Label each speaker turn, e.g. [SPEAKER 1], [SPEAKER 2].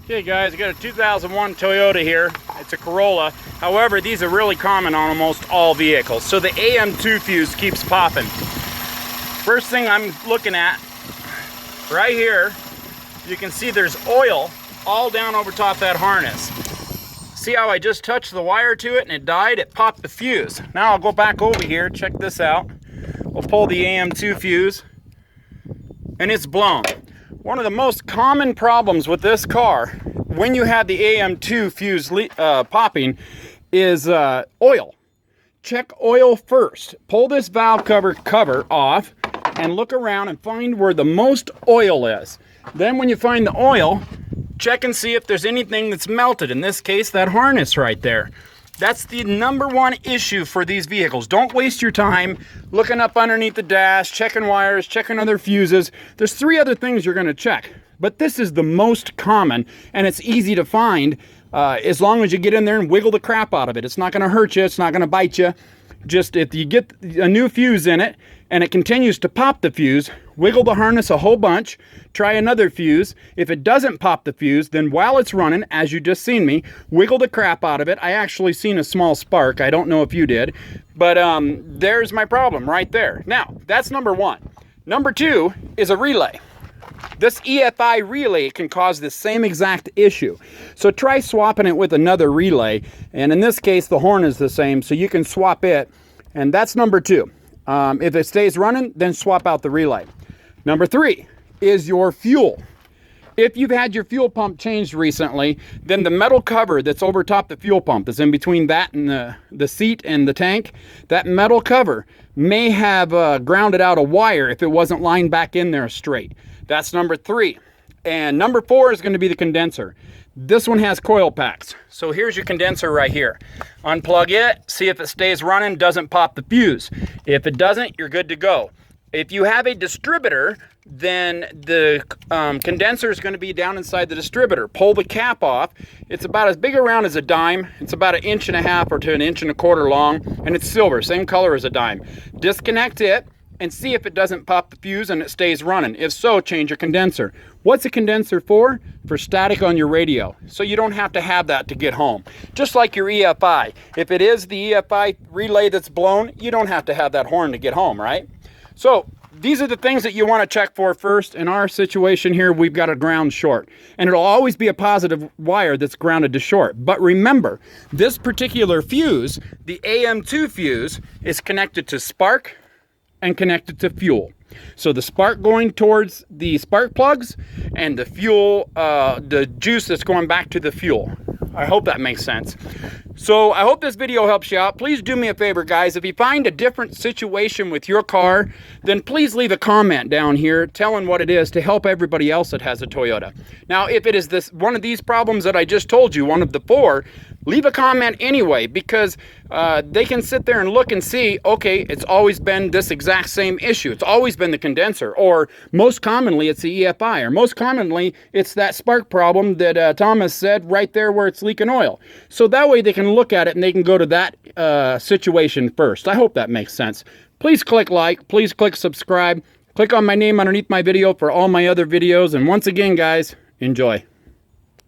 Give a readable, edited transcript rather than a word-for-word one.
[SPEAKER 1] Okay guys, I got a 2001 Toyota here. It's a Corolla. However, these are really common on almost all vehicles. So the AM2 fuse keeps popping. First thing I'm looking at, right here, you can see there's oil all down over top that harness. See how I just touched the wire to it and it died? It popped the fuse. Now I'll go back over here, check this out. We'll pull the AM2 fuse and it's blown. One of the most common problems with this car, when you have the AM2 fuse popping, is oil. Check oil first. Pull this valve cover off and look around and find where the most oil is. Then when you find the oil, check and see if there's anything that's melted. In this case, that harness right there. That's the #1 issue for these vehicles. Don't waste your time looking up underneath the dash, checking wires, checking other fuses. There's 3 other things you're gonna check, but this is the most common and it's easy to find as long as you get in there and wiggle the crap out of it. It's not gonna hurt you, it's not gonna bite you. Just if you get a new fuse in it and it continues to pop the fuse, wiggle the harness a whole bunch, try another fuse. If it doesn't pop the fuse, then while it's running, as you just seen me, wiggle the crap out of it. I actually seen a small spark. I don't know if you did, but there's my problem right there. Now, that's #1. #2 is a relay. This EFI relay can cause the same exact issue. So try swapping it with another relay. And in this case, the horn is the same, so you can swap it. And that's #2. If it stays running, then swap out the relay. #3 is your fuel. If you've had your fuel pump changed recently, then the metal cover that's over top the fuel pump, that's in between that and the seat and the tank, that metal cover may have grounded out a wire if it wasn't lined back in there straight. That's #3. And #4 is going to be the condenser. This one has coil packs. So here's your condenser right here. Unplug it, see if it stays running, doesn't pop the fuse. If it doesn't, you're good to go. If you have a distributor, then the condenser is going to be down inside the distributor. Pull the cap off. It's about as big around as a dime. It's about 1.5 inches or to 1.25 inches long, and it's silver, same color as a dime. Disconnect it and see if it doesn't pop the fuse and it stays running. If so, change your condenser. What's a condenser for? For static on your radio. So you don't have to have that to get home. Just like your EFI. If it is the EFI relay that's blown, you don't have to have that horn to get home, right? So these are the things that you want to check for first. In our situation here, we've got a ground short. And it'll always be a positive wire that's grounded to short. But remember, this particular fuse, the AM2 fuse, is connected to spark and connected to fuel. So the spark going towards the spark plugs and the fuel, the juice that's going back to the fuel. I hope that makes sense. So I hope this video helps you out. Please do me a favor, guys. If you find a different situation with your car, then please leave a comment down here telling what it is to help everybody else that has a Toyota. Now, if it is one of these problems that I just told you, one of the 4, leave a comment anyway, because they can sit there and look and see, okay, it's always been this exact same issue. It's always been the condenser, or most commonly it's the EFI, or most commonly it's that spark problem that Thomas said right there where it's leaking oil. So that way they can look at it and they can go to that situation first. I hope that makes sense. Please click like, please click subscribe, click on my name underneath my video for all my other videos, and once again, guys, enjoy.